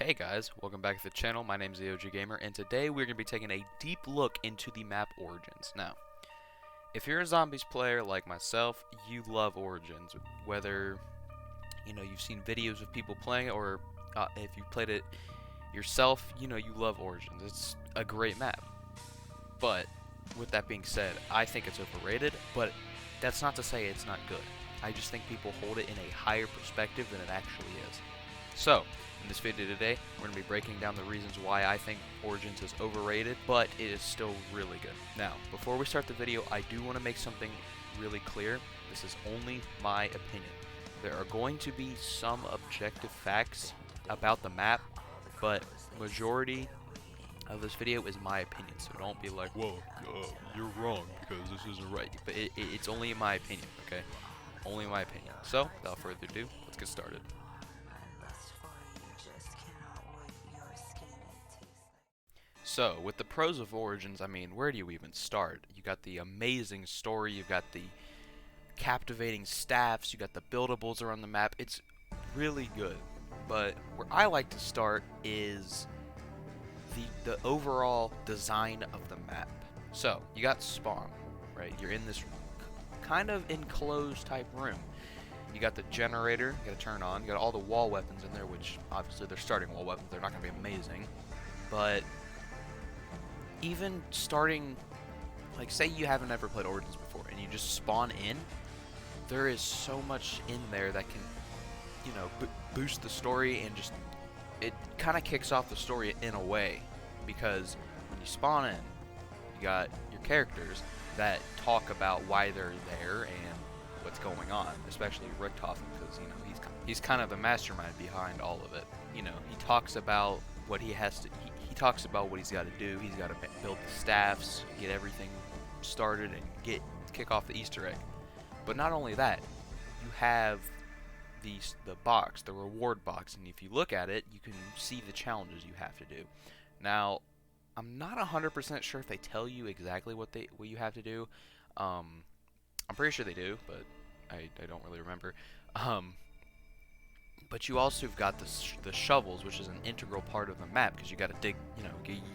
Hey guys, welcome back to the channel. My name is the OG Gamer, and today we're going to be taking a deep look into the map Origins. Now, if you're a zombies player like myself, you love Origins. Whether, you've seen videos of people playing it, or if you played it yourself, you love Origins. It's a great map. But, with that being said, I think it's overrated, but that's not to say it's not good. I just think people hold it in a higher perspective than it actually is. So, in this video today, we're going to be breaking down the reasons why I think Origins is overrated, but it is still really good. Now, before we start the video, I do want to make something really clear. This is only my opinion. There are going to be some objective facts about the map, but majority of this video is my opinion, so don't be like, whoa, you're wrong because this isn't right. But it's only my opinion, okay? Only my opinion. So, without further ado, let's get started. So, with the pros of Origins, I mean, where do you even start? You got the amazing story, you've got the captivating staffs, you got the buildables around the map. It's really good. But where I like to start is the overall design of the map. So, you got spawn, right? You're in this kind of enclosed type room. You got the generator, you gotta turn on. You got all the wall weapons in there, which obviously they're starting wall weapons. They're not gonna be amazing. But even starting, like, say you haven't ever played Origins before and you just spawn in, there is so much in there that can, boost the story, and just, it kind of kicks off the story in a way, because when you spawn in, you got your characters that talk about why they're there and what's going on, especially Richthofen, because, he's kind of the mastermind behind all of it. He talks about what he has to, he talks about what he's got to do. He's got to build the staffs, get everything started, and kick off the Easter egg. But not only that, you have the box, the reward box, and if you look at it, you can see the challenges you have to do. Now, I'm not 100% sure if they tell you exactly what you have to do. I'm pretty sure they do, but I don't really remember. But you also have got the shovels, which is an integral part of the map, because you got to dig, you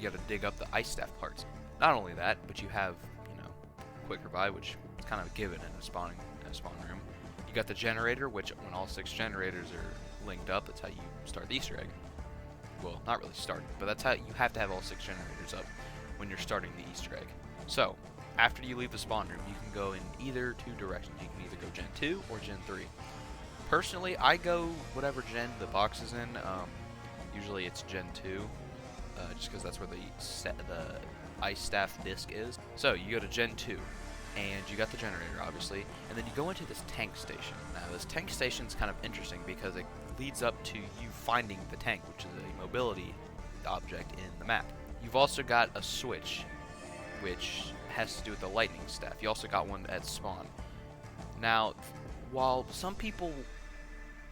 got to dig up the ice staff parts. Not only that, but you have, quick revive, which is kind of a given in a spawn room. You got the generator, which when all 6 generators are linked up, that's how you start the Easter egg. Well, not really start, but that's how you have to have all 6 generators up when you're starting the Easter egg. So, after you leave the spawn room, you can go in either 2 directions. You can either go Gen 2 or Gen 3. Personally, I go whatever gen the box is in. Usually it's Gen 2, just because that's where the ice staff disc is. So you go to Gen 2, and you got the generator, obviously, and then you go into this tank station. Now, this tank station is kind of interesting because it leads up to you finding the tank, which is a mobility object in the map. You've also got a switch, which has to do with the lightning staff. You also got one at spawn. Now, while some people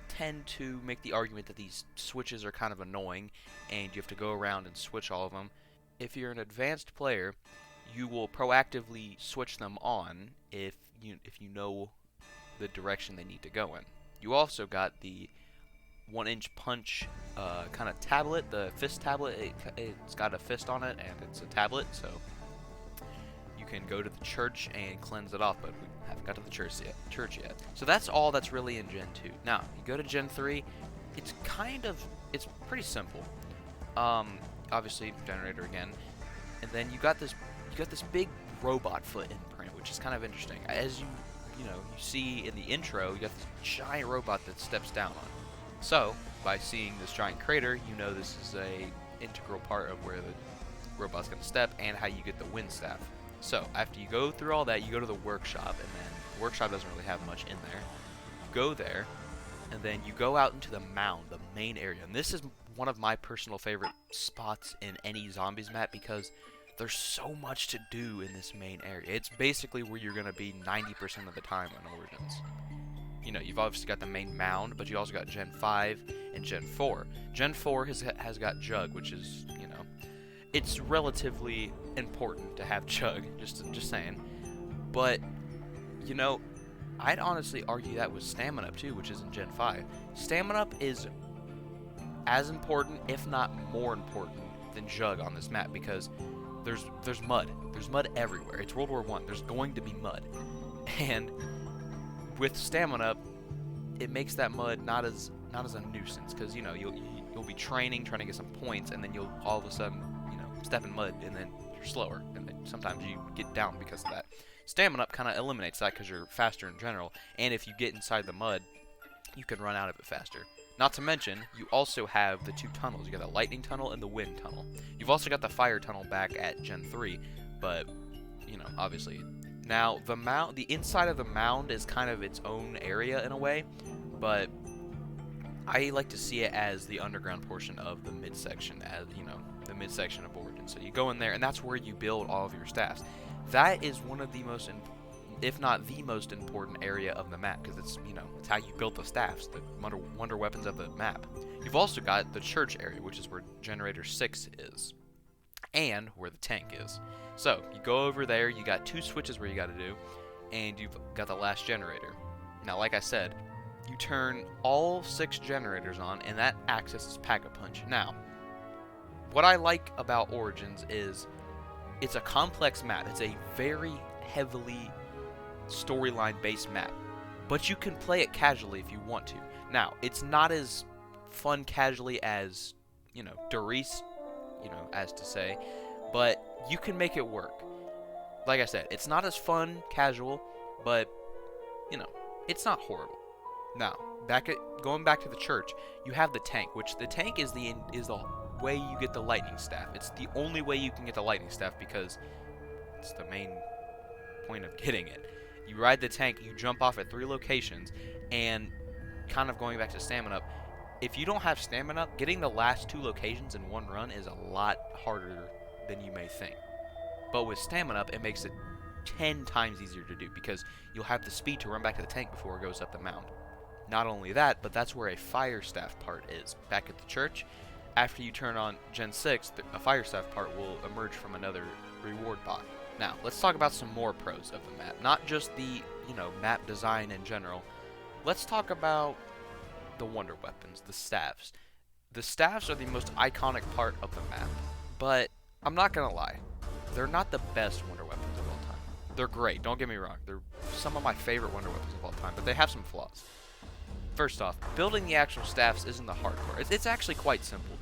tend to make the argument that these switches are kind of annoying and you have to go around and switch all of them, if you're an advanced player, you will proactively switch them on if you know the direction they need to go in. You also got the 1-inch punch kind of tablet, the fist tablet. It's got a fist on it and it's a tablet, so you can go to the church and cleanse it off, but we haven't got to the church yet. So that's all that's really in Gen 2. Now, you go to Gen 3, it's pretty simple. Obviously, generator again, and then you got this big robot foot imprint, which is kind of interesting. As you see in the intro, you got this giant robot that steps down on. So, by seeing this giant crater, you know this is a integral part of where the robot's going to step and how you get the wind staff. So, after you go through all that, you go to the workshop, and then the workshop doesn't really have much in there. Go there, and then you go out into the mound, the main area. And this is one of my personal favorite spots in any zombies map, because there's so much to do in this main area. It's basically where you're going to be 90% of the time on Origins. You've obviously got the main mound, but you also got Gen 5 and Gen 4. Gen 4 has got Jug, which is, it's relatively important to have Chug, just saying. But, I'd honestly argue that with Stamina Up too, which is in Gen 5. Stamina Up is as important, if not more important, than Jug on this map because there's mud. There's mud everywhere. It's World War I. There's going to be mud, and with stamina, it makes that mud not as a nuisance because you'll be trying to get some points, and then you'll all of a sudden step in mud, and then you're slower, and then sometimes you get down because of that. Stamina kind of eliminates that because you're faster in general, and if you get inside the mud, you can run out of it faster. Not to mention, you also have the two tunnels. You got the lightning tunnel and the wind tunnel. You've also got the fire tunnel back at Gen 3, but obviously. Now, the inside of the mound is kind of its own area in a way, but I like to see it as the underground portion of the midsection, the midsection of Origin. So you go in there, and that's where you build all of your staffs. That is one of the most, if not the most important area of the map, because it's how you build the staffs, the wonder weapons of the map. You've also got the church area, which is where Generator 6 is, and where the tank is. So you go over there. You got 2 switches where you got to do, and you've got the last generator. Now, like I said, you turn all 6 generators on, and that accesses Pack-a-Punch. Now, what I like about Origins is it's a complex map. It's a very heavily storyline-based map, but you can play it casually if you want to. Now, it's not as fun casually as, Doris, as to say, but you can make it work. Like I said, it's not as fun casual, but, it's not horrible. Now, going back to the church, you have the tank, which the tank is the way you get the lightning staff. It's the only way you can get the lightning staff because it's the main point of getting it. You ride the tank, you jump off at 3 locations, and kind of going back to stamina, if you don't have stamina, getting the last 2 locations in one run is a lot harder than you may think. But with stamina, it makes it 10 times easier to do because you'll have the speed to run back to the tank before it goes up the mound. Not only that, but that's where a fire staff part is. Back at the church, after you turn on Gen 6, a fire staff part will emerge from another reward bot. Now, let's talk about some more pros of the map. Not just the, map design in general. Let's talk about the wonder weapons, the staffs. The staffs are the most iconic part of the map, but I'm not gonna lie. They're not the best wonder weapons of all time. They're great, don't get me wrong. They're some of my favorite wonder weapons of all time, but they have some flaws. First off, building the actual staffs isn't the hard part. It's actually quite simple.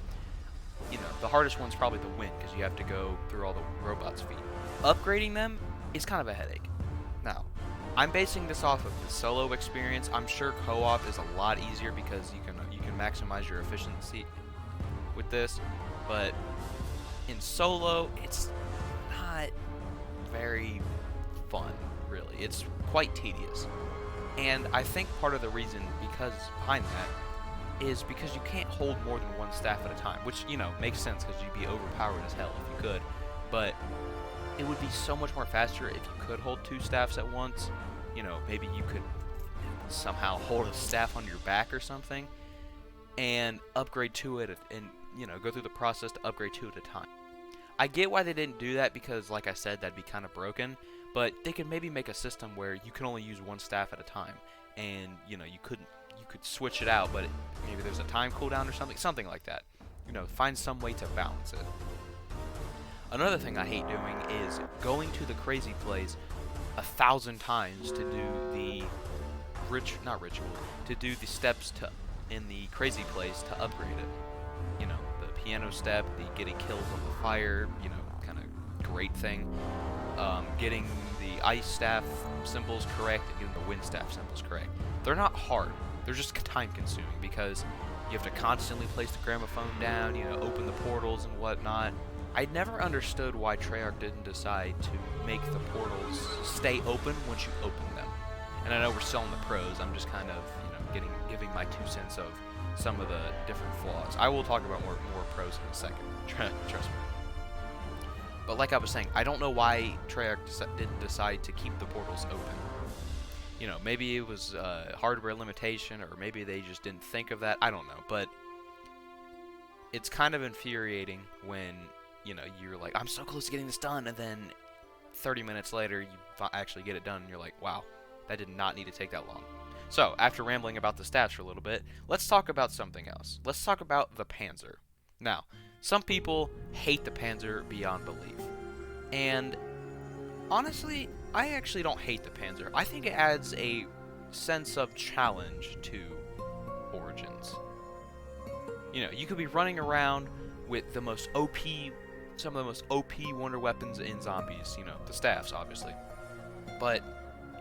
The hardest one's probably the wind, because you have to go through all the robots' feet. Upgrading them is kind of a headache. Now, I'm basing this off of the solo experience. I'm sure co-op is a lot easier because you can maximize your efficiency with this, but in solo, it's not very fun, really. It's quite tedious. And I think part of the reason behind that is because you can't hold more than 1 staff at a time, which, makes sense because you'd be overpowered as hell if you could, but it would be so much more faster if you could hold 2 staffs at once. Maybe you could somehow hold a staff on your back or something and upgrade to it and, go through the process to upgrade 2 at a time. I get why they didn't do that because, like I said, that'd be kind of broken, but they could maybe make a system where you can only use 1 staff at a time, and, you could switch it out, but maybe there's a time cooldown or something like that. Find some way to balance it. Another thing I hate doing is going to the crazy place 1,000 times to do the to do the steps in the crazy place to upgrade it. The piano step, the getting kills on the fire, kind of great thing. Getting the ice staff symbols correct and getting the wind staff symbols correct. They're not hard. They're just time consuming because you have to constantly place the gramophone down, open the portals and whatnot. I never understood why Treyarch didn't decide to make the portals stay open once you open them. And I know we're still in the pros. I'm just kind of, giving my 2 cents of some of the different flaws. I will talk about more pros in a second. Trust me. But like I was saying, I don't know why Treyarch didn't decide to keep the portals open. Maybe it was hardware limitation, or maybe they just didn't think of that. I don't know, but it's kind of infuriating when, you're like, I'm so close to getting this done, and then 30 minutes later, you actually get it done, and you're like, wow, that did not need to take that long. So, after rambling about the stats for a little bit, let's talk about something else. Let's talk about the Panzer. Now, some people hate the Panzer beyond belief. And honestly, I actually don't hate the Panzer. I think it adds a sense of challenge to Origins. You know, you could be running around with the most OP, some of the most OP wonder weapons in zombies, you know, the staffs, obviously. But,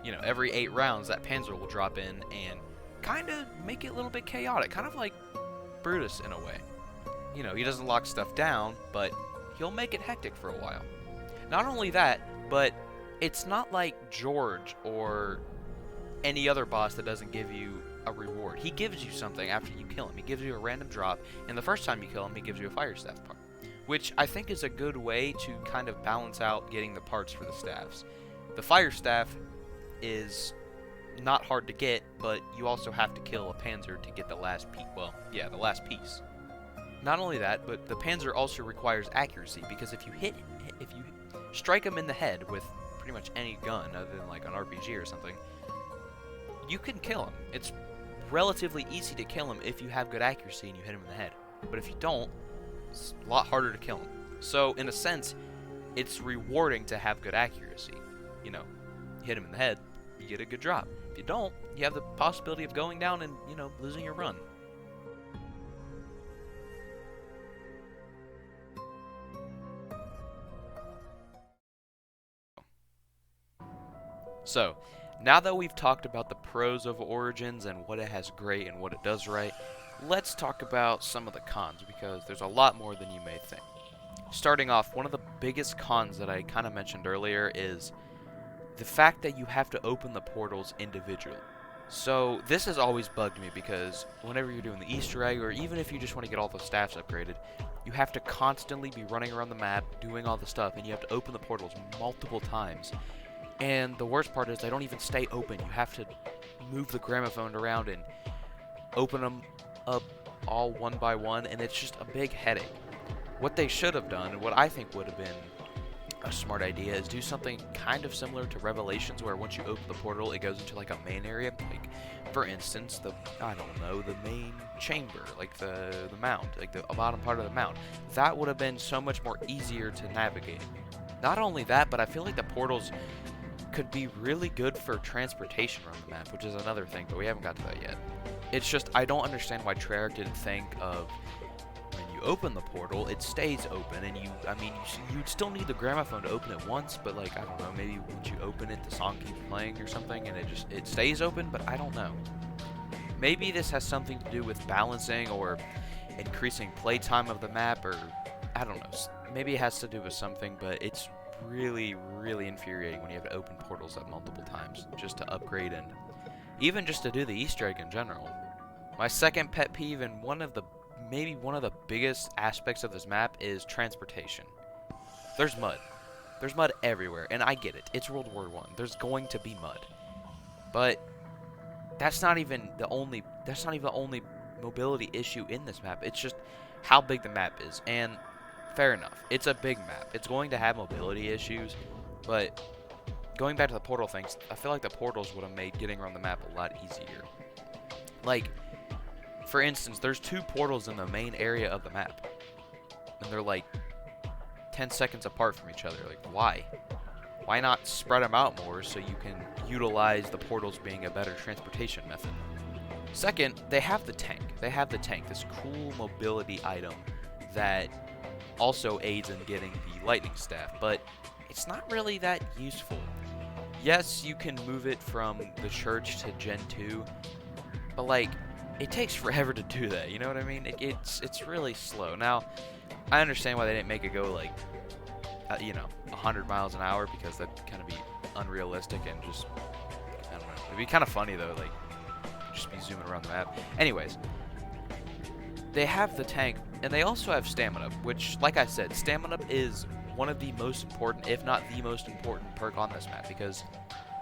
you know, every 8 rounds, that Panzer will drop in and kind of make it a little bit chaotic, kind of like Brutus in a way. You know, he doesn't lock stuff down, but he'll make it hectic for a while. Not only that, but it's not like George or any other boss that doesn't give you a reward. He gives you something after you kill him. He gives you a random drop, and the first time you kill him, he gives you a fire staff part, which I think is a good way to kind of balance out getting the parts for the staffs. The fire staff is not hard to get, but you also have to kill a Panzer to get the last piece. Well, yeah, the last piece. Not only that, but the Panzer also requires accuracy, because if you strike him in the head with pretty much any gun other than like an RPG or something, you can kill him. It's relatively easy to kill him if you have good accuracy and you hit him in the head. But if you don't, it's a lot harder to kill him. So in a sense, it's rewarding to have good accuracy. You know, you hit him in the head, you get a good drop. If you don't, you have the possibility of going down and, you know, losing your run. So, now that we've talked about the pros of Origins and what it has great and what it does right, let's talk about some of the cons, because there's a lot more than you may think. Starting off, one of the biggest cons that I kind of mentioned earlier is the fact that you have to open the portals individually. So this has always bugged me, because whenever you're doing the Easter egg, or even if you just want to get all the staffs upgraded, you have to constantly be running around the map, doing all the stuff, and you have to open the portals multiple times. And the worst part is they don't even stay open. You have to move the gramophone around and open them up all one by one, and it's just a big headache. What they should have done, and what I think would have been a smart idea, is do something kind of similar to Revelations, where once you open the portal, it goes into like a main area. Like, for instance, the main chamber, like the mount, like the bottom part of the mount. That would have been so much more easier to navigate. Not only that, but I feel like the portals could be really good for transportation around the map, which is another thing, but we haven't got to that yet. It's just, I don't understand why Treyarch didn't think of, when you open the portal, it stays open, and you'd still need the gramophone to open it once, but like, I don't know, maybe once you open it, the song keeps playing or something, and it stays open, but I don't know. Maybe this has something to do with balancing or increasing playtime of the map, or I don't know, maybe it has to do with something, but it's really, really infuriating when you have to open portals up multiple times just to upgrade, and even just to do the Easter egg in general. My second pet peeve, and maybe one of the biggest aspects of this map, is transportation. There's mud. There's mud everywhere, and I get it. It's World War I. There's going to be mud. But that's not even the only mobility issue in this map. It's just how big the map is. And fair enough, it's a big map. It's going to have mobility issues, but going back to the portal things, I feel like the portals would have made getting around the map a lot easier. Like, for instance, there's 2 portals in the main area of the map, and they're like 10 seconds apart from each other. Like, why? Why not spread them out more so you can utilize the portals being a better transportation method? Second, they have the tank. This cool mobility item that also aids in getting the lightning staff, but it's not really that useful. Yes, you can move it from the church to Gen 2, but like, it takes forever to do that, you know what I mean? It's really slow. Now, I understand why they didn't make it go like, 100 miles an hour, because that'd kind of be unrealistic and just, I don't know. It'd be kind of funny though, like, just be zooming around the map. Anyways, they have the tank, and they also have stamina, which, like I said, stamina is one of the most important, if not the most important perk on this map, because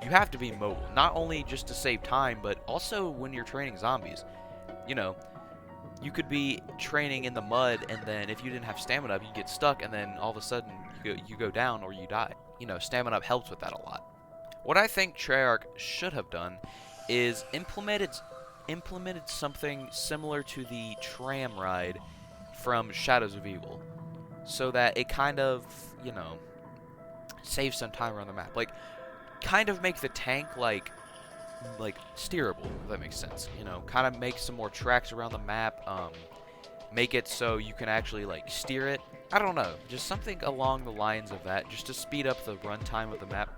you have to be mobile, not only just to save time, but also when you're training zombies. You know, you could be training in the mud, and then if you didn't have stamina up, you get stuck, and then all of a sudden you go down or you die. You know, stamina up helps with that a lot. What I think Treyarch should have done is implemented something similar to the tram ride from Shadows of Evil, so that it kind of, you know, saves some time around the map. Like, kind of make the tank like steerable, if that makes sense. You know, kind of make some more tracks around the map. Make it so you can actually like steer it. I don't know, just something along the lines of that, just to speed up the runtime of the map.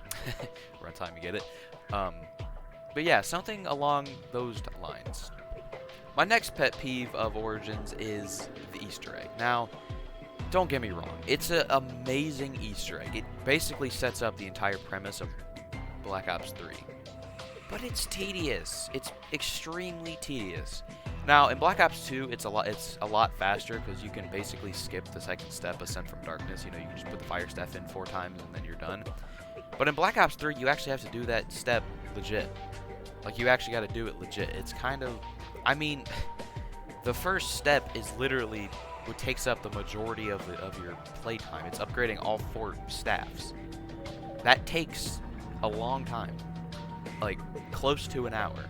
Runtime, you get it. But yeah, something along those lines. My next pet peeve of Origins is the Easter egg. Now, don't get me wrong, it's an amazing Easter egg. It basically sets up the entire premise of Black Ops 3. But it's tedious. It's extremely tedious. Now, in Black Ops 2, it's a lot faster, because you can basically skip the second step, Ascent from Darkness. You know, you can just put the fire staff in 4 times and then you're done. But in Black Ops 3, you actually have to do that step legit. Like, you actually got to do it legit. It's kind of, I mean, the first step is literally what takes up the majority of your playtime. It's upgrading all 4 staffs. That takes a long time, like close to an hour,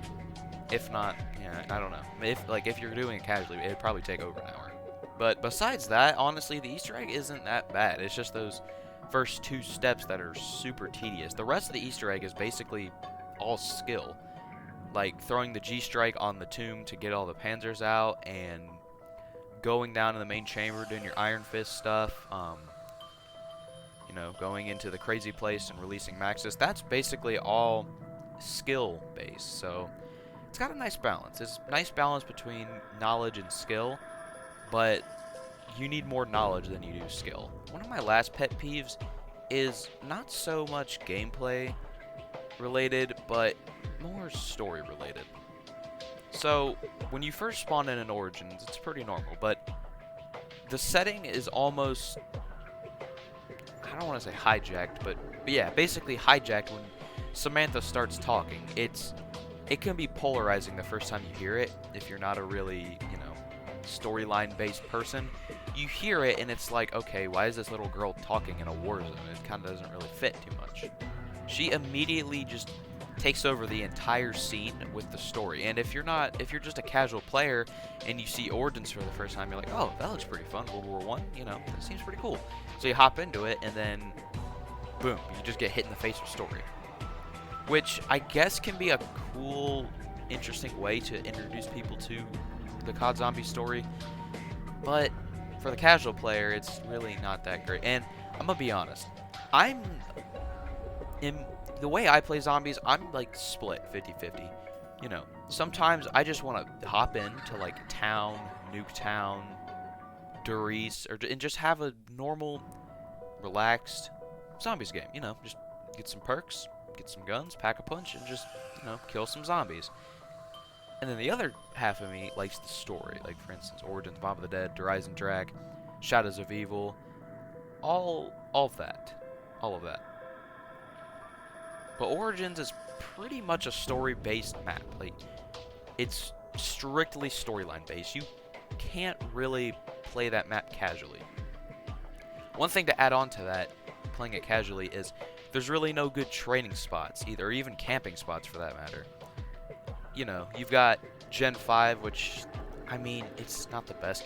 if not. Yeah, I don't know. If you're doing it casually, it'd probably take over an hour. But besides that, honestly, the Easter egg isn't that bad. It's just those first 2 steps that are super tedious. The rest of the Easter egg is basically all skill. Like throwing the G-Strike on the tomb to get all the Panzers out, and going down in the main chamber, doing your Iron Fist stuff, you know, going into the crazy place and releasing Maxis. That's basically all skill-based, so it's got a nice balance. It's a nice balance between knowledge and skill, but you need more knowledge than you do skill. One of my last pet peeves is not so much gameplay related, but more story related. So, when you first spawn in Origins, it's pretty normal, but the setting is almost, I don't want to say hijacked, but yeah, basically hijacked when Samantha starts talking. It can be polarizing the first time you hear it, if you're not a really, you know, storyline-based person. You hear it, and it's like, okay, why is this little girl talking in a war zone? It kind of doesn't really fit too much. She immediately just takes over the entire scene with the story. And if you're just a casual player and you see Origins for the first time, you're like, oh, that looks pretty fun, World War I, you know, that seems pretty cool. So you hop into it, and then, boom, you just get hit in the face with story. Which I guess can be a cool, interesting way to introduce people to the COD Zombie story. But for the casual player, it's really not that great. And I'm gonna be honest, the way I play zombies, I'm like split 50-50. You know, sometimes I just want to hop into like Town, Nuketown, Durice, and just have a normal, relaxed zombies game. You know, just get some perks, get some guns, pack a punch, and just, you know, kill some zombies. And then the other half of me likes the story. Like, for instance, Origins, Mob of the Dead, Rise and Drag, Shadows of Evil, all of that. But Origins is pretty much a story-based map. Like, it's strictly storyline-based. You can't really play that map casually. One thing to add on to that, playing it casually, is there's really no good training spots either, or even camping spots for that matter. You know, you've got Gen 5, which, I mean, it's not the best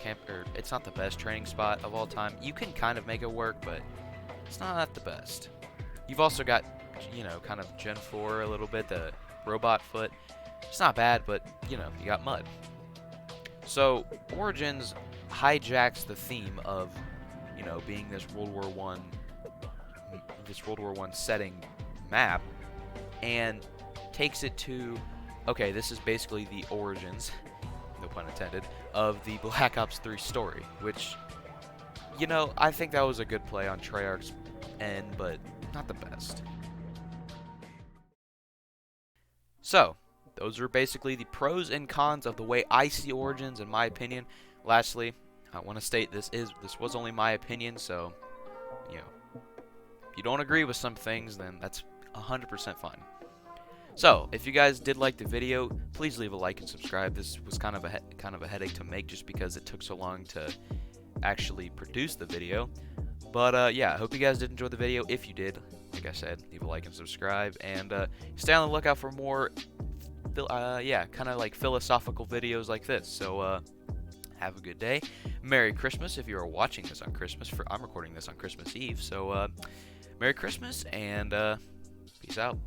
it's not the best training spot of all time. You can kind of make it work, but it's not the best. You've also got, you know, kind of Gen 4 a little bit, the robot foot. It's not bad, but, you know, you got mud. So, Origins hijacks the theme of, you know, being this World War I setting map, and takes it to, okay, this is basically the origins, no pun intended, of the Black Ops 3 story, which, you know, I think that was a good play on Treyarch's end, but not the best. So, those are basically the pros and cons of the way I see Origins, in my opinion. Lastly, I want to state this was only my opinion, so, you know, if you don't agree with some things, then that's 100% fine. So, if you guys did like the video, please leave a like and subscribe. This was kind of a headache to make, just because it took so long to actually produce the video. But yeah, I hope you guys did enjoy the video. If you did, like I said, leave a like and subscribe, and stay on the lookout for more kind of like philosophical videos like this. So have a good day. Merry Christmas if you are watching this on Christmas. I'm recording this on Christmas Eve, so Merry Christmas and peace out.